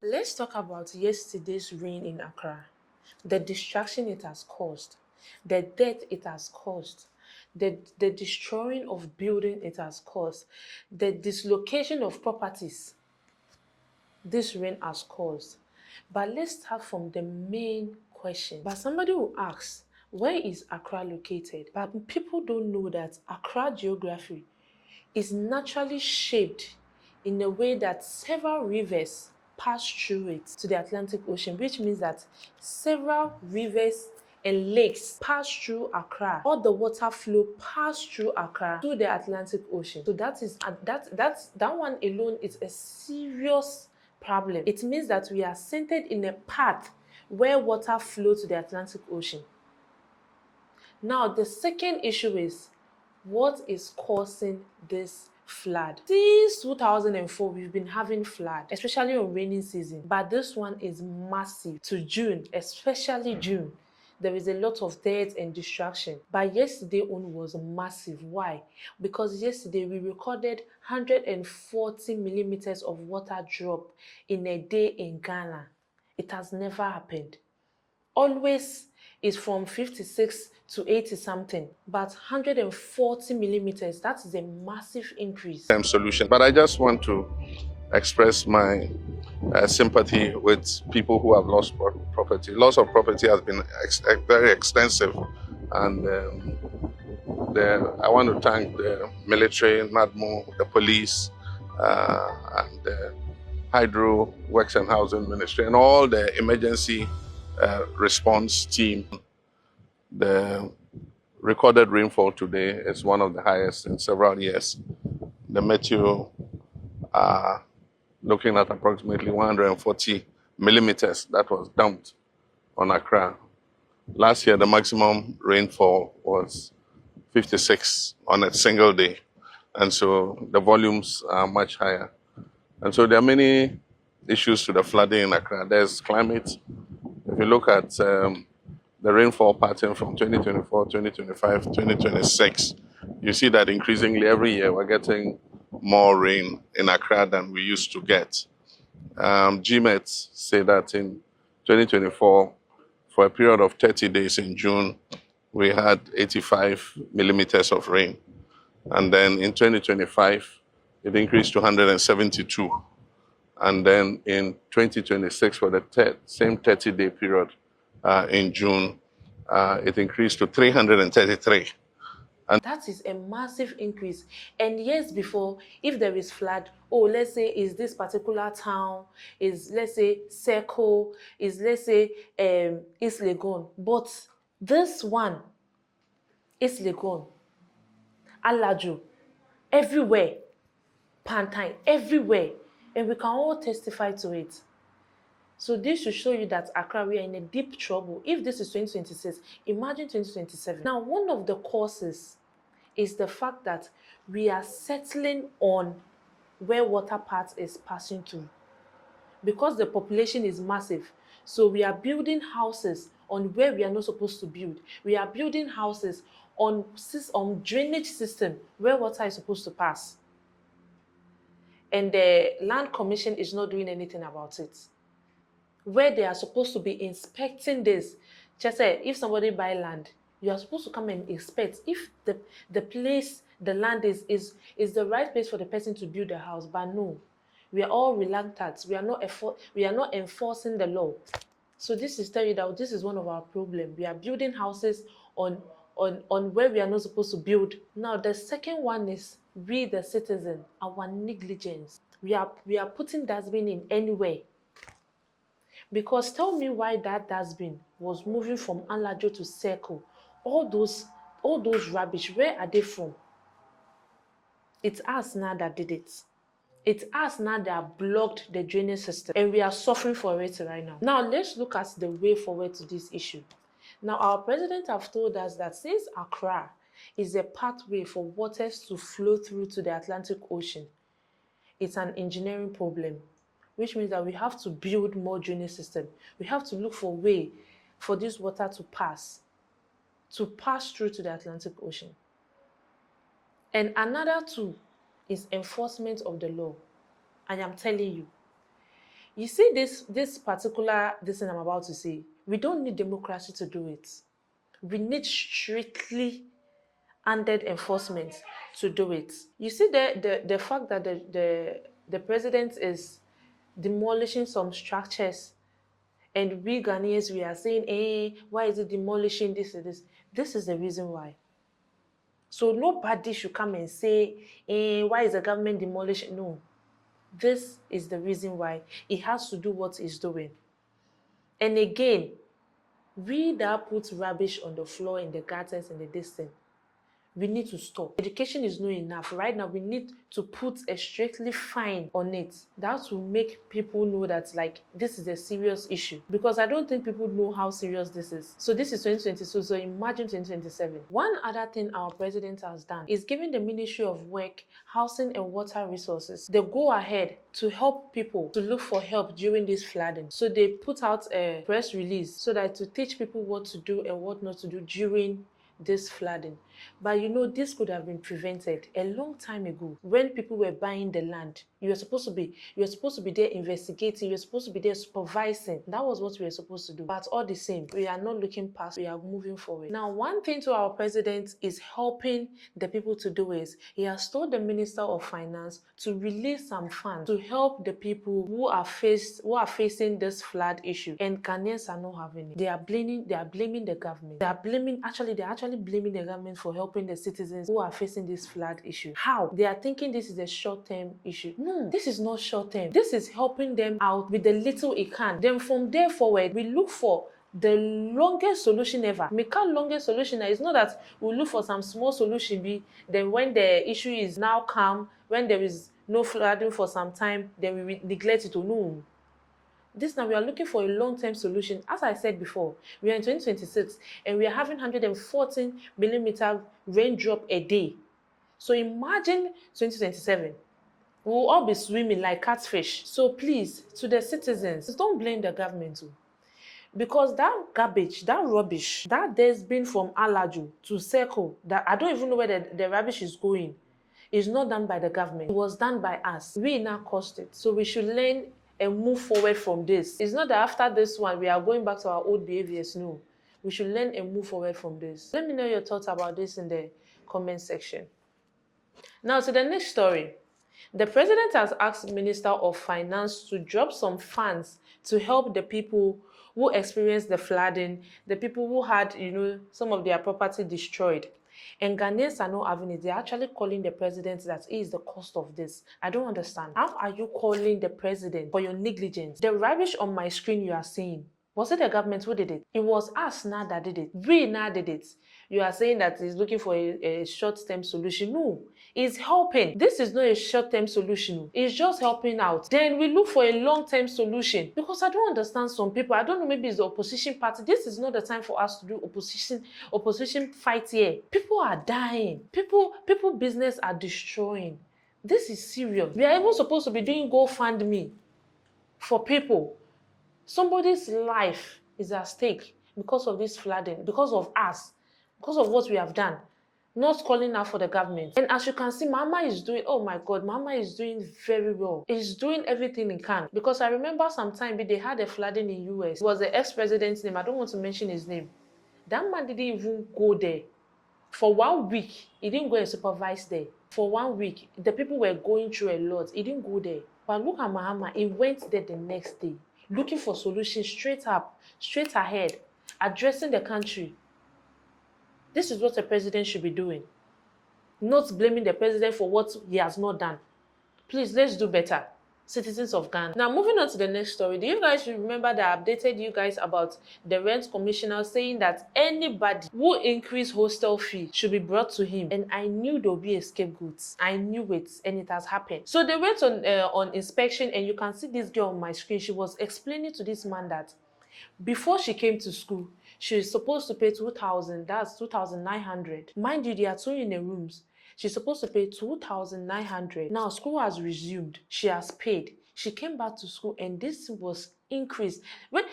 Let's talk about yesterday's rain in Accra, the distraction it has caused, the death it has caused, the destroying of building it has caused, the dislocation of properties this rain has caused. But let's start from the main question. But somebody will ask, where is Accra located? But people don't know that Accra geography is naturally shaped in a way that several rivers pass through it to the Atlantic Ocean, which means that several rivers and lakes pass through Accra. All the water flow pass through Accra to the Atlantic Ocean. So that one alone is a serious problem. It means that we are centered in a path where water flows to the Atlantic Ocean. Now, the second issue is, what is causing this flood? Since 2004, we've been having flood, especially on rainy season. But this one is massive to June, especially June. There is a lot of death and destruction. But yesterday one was massive. Why? Because yesterday we recorded 140 millimeters of water drop in a day in Ghana. It has never happened. Always is from 56 to 80 something, but 140 millimeters, that is a massive increase. Solution, but I just want to express my sympathy with people who have lost property. Loss of property has been very extensive, and I want to thank the military, NADMO, the police, and the Hydro Works and Housing Ministry, and all the emergency response team. The recorded rainfall today is one of the highest in several years. The Meteo are looking at approximately 140 millimeters that was dumped on Accra. Last year, the maximum rainfall was 56 on a single day. And so the volumes are much higher. And so there are many issues to the flooding in Accra. There's climate. If you look at the rainfall pattern from 2024, 2025, 2026, you see that increasingly every year we're getting more rain in Accra than we used to get. GMET say that in 2024, for a period of 30 days in June, we had 85 millimeters of rain. And then in 2025, it increased to 172. And then in 2026, for the same 30-day period in June, it increased to 333. And that is a massive increase. And years before, if there is flood, let's say is this particular town, is let's say Seko, is let's say East Legon. But this one, East Legon, Alaju, everywhere, Pantine, everywhere. And we can all testify to it. So this should show you that Accra, we are in a deep trouble. If this is 2026, imagine 2027. Now, one of the causes is the fact that we are settling on where water paths is passing through. Because the population is massive, so we are building houses on where we are not supposed to build. We are building houses on drainage system where water is supposed to pass. And the Land Commission is not doing anything about it. Where they are supposed to be inspecting this. Just say, if somebody buy land, you are supposed to come and inspect if the place, the land is the right place for the person to build a house. But no, we are all reluctant. We are not enforcing the law. So this is telling you that this is one of our problems. We are building houses on where we are not supposed to build. Now the second one is we the citizen, our negligence. We are putting dustbin in anywhere. Because tell me why that dustbin was moving from Anlajo to Circle. All those rubbish, where are they from? It's us now that did it. It's us now that blocked the drainage system, and we are suffering for it right now. Now let's look at the way forward to this issue. Now our president have told us that since Accra is a pathway for waters to flow through to the Atlantic Ocean, it's an engineering problem, which means that we have to build more drainage system. We have to look for a way for this water to pass through to the Atlantic Ocean. And another two is enforcement of the law. And I'm telling you, you see this particular thing I'm about to say, we don't need democracy to do it. We need strictly handed enforcement to do it. You see the fact that the president is demolishing some structures, and we Ghanaians, we are saying, why is it demolishing this and this? This is the reason why. So nobody should come and say, why is the government demolishing? No. This is the reason why. It has to do what it's doing. And again, we that put rubbish on the floor, in the gutters, and the distance, we need to stop. Education is not enough. Right now, we need to put a strictly fine on it. That will make people know that, like, this is a serious issue. Because I don't think people know how serious this is. So this is 2022, so imagine 2027. One other thing our president has done is giving the Ministry of Work, Housing and Water Resources the go-ahead to help people to look for help during this flooding. So they put out a press release so that to teach people what to do and what not to do during this flooding. But you know, this could have been prevented a long time ago. When people were buying the land, you were supposed to be there investigating, you were supposed to be there supervising. That was what we were supposed to do. But all the same, we are not looking past, we are moving forward. Now, one thing to our president is helping the people to do is, he has told the Minister of Finance to release some funds to help the people who are facing this flood issue. And Ghanaians are not having it. They are blaming the government. They're actually blaming the government for helping the citizens who are facing this flood issue. How? They are thinking this is a short-term issue. No, this is not short-term. This is helping them out with the little it can. Then from there forward, we look for the longest solution ever. Make our longest solution. It's not that we look for some small solution, then when the issue is now calm, when there is no flooding for some time, then we neglect it. No. This now we are looking for a long-term solution. As I said before, we are in 2026 and we are having 114 millimeter raindrop a day. So imagine 2027. We will all be swimming like catfish. So please, to the citizens, don't blame the government too. Because that garbage, that rubbish, that dustbin from Alaju to Circle, that I don't even know where the rubbish is going, is not done by the government. It was done by us. We now caused it. So we should learn and move forward from this. It's not that after this one, we are going back to our old behaviors. No. We should learn and move forward from this. Let me know your thoughts about this in the comment section. Now to the next story. The president has asked Minister of Finance to drop some funds to help the people who experienced the flooding, the people who had, some of their property destroyed. And Ghanaians are not having it. They're actually calling the president that he is the cost of this. I don't understand. How are you calling the president for your negligence? The rubbish on my screen you are seeing, was it the government who did it? It was us now that did it. We now did it. You are saying that he's looking for a short-term solution. No, it's helping. This is not a short-term solution. It's just helping out. Then we look for a long-term solution. Because I don't understand some people. I don't know, maybe it's the opposition party. This is not the time for us to do opposition fight here. People are dying. People business are destroying. This is serious. We are even supposed to be doing GoFundMe for people. Somebody's life is at stake because of this flooding, because of us, because of what we have done, not calling out for the government. And as you can see, Mama is doing, oh my God, Mama is doing very well. He's doing everything he can. Because I remember sometime they had a flooding in US. It was the ex-president's name. I don't want to mention his name. That man didn't even go there. For 1 week, he didn't go and supervise there. For 1 week, the people were going through a lot. He didn't go there. But look at Mahama, he went there the next day, looking for solutions straight up, straight ahead, addressing the country. This is what a president should be doing. Not blaming the president for what he has not done. Please, let's do better. Citizens of Ghana. Now, moving on to the next story. Do you guys remember that I updated you guys about the rent commissioner saying that anybody who increase hostel fee should be brought to him? And I knew there would be a scapegoat. I knew it, and it has happened. So they went on inspection, and you can see this girl on my screen. She was explaining to this man that before she came to school, she is supposed to pay 2,000. That's 2,900. Mind you, there are two in the rooms. She's supposed to pay 2,900. Now school has resumed. She has paid. She came back to school and this was increased. When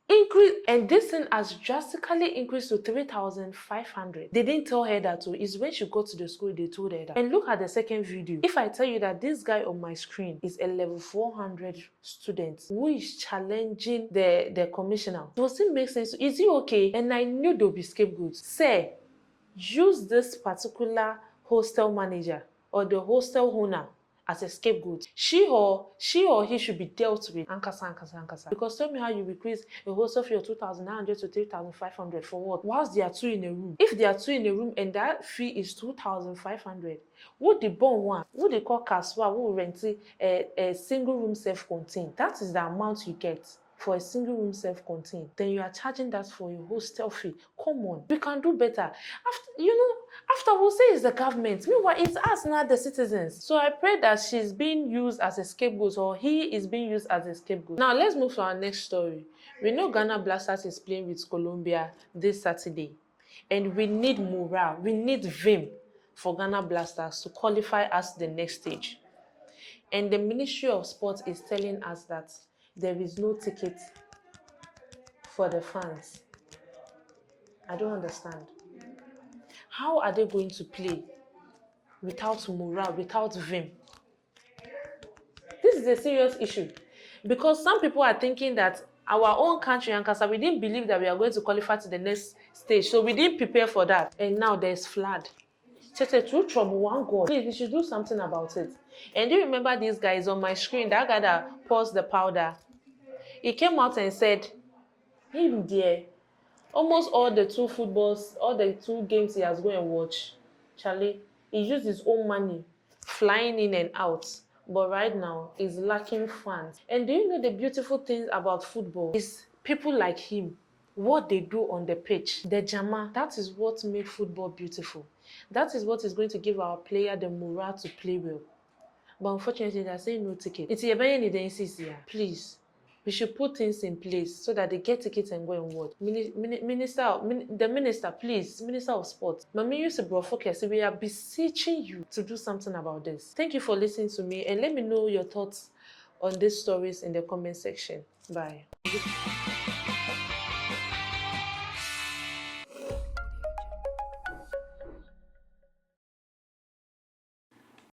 Increase, and this thing has drastically increased to 3,500. They didn't tell her that too. It's when she got to the school they told her that. And look at the second video. If I tell you that this guy on my screen is a level 400 student who is challenging the commissioner, does it make sense? Is he okay? And I knew there'll be scapegoats. Say, use this particular hostel manager or the hostel owner as a scapegoat. She or he should be dealt with. Ankasa. Because tell me how you increase a hostel fee of 2,900 to 3,500 for what? Whilst they are two in a room. If they are two in a room and that fee is 2,500, what the born one? What they call Kaswa, who rent a single room self-contained. That is the amount you get for a single room self-contained. Then you are charging that for a hostel fee. Come on, we can do better. After we'll say it's the government. Meanwhile, it's us, not the citizens. So I pray that she's being used as a scapegoat, or he is being used as a scapegoat. Now let's move to our next story. We know Ghana Blasters is playing with Colombia this Saturday, and we need morale, we need vim for Ghana Blasters to qualify as the next stage. And the Ministry of Sport is telling us that there is no ticket for the fans. I don't understand. How are they going to play without morale, without vim? This is a serious issue, because some people are thinking that our own country, Ankasa, we didn't believe that we are going to qualify to the next stage, so we didn't prepare for that. And now there's flood. Chete, two trouble, one God. Please, we should do something about it. And do you remember these guys on my screen? That guy that pours the powder. He came out and said, him there, almost all the two games he has gone and watch, Charlie, he used his own money, flying in and out. But right now, he's lacking fans. And do you know the beautiful thing about football? Is people like him, what they do on the pitch, the jama, that is what made football beautiful. That is what is going to give our player the morale to play well. But unfortunately, they're saying no ticket. It's a very need NCC. Please, we should put things in place so that they get tickets and go and watch. Minister of Sports, Mami Yusuf Brofokesi, we are beseeching you to do something about this. Thank you for listening to me, and let me know your thoughts on these stories in the comment section. Bye.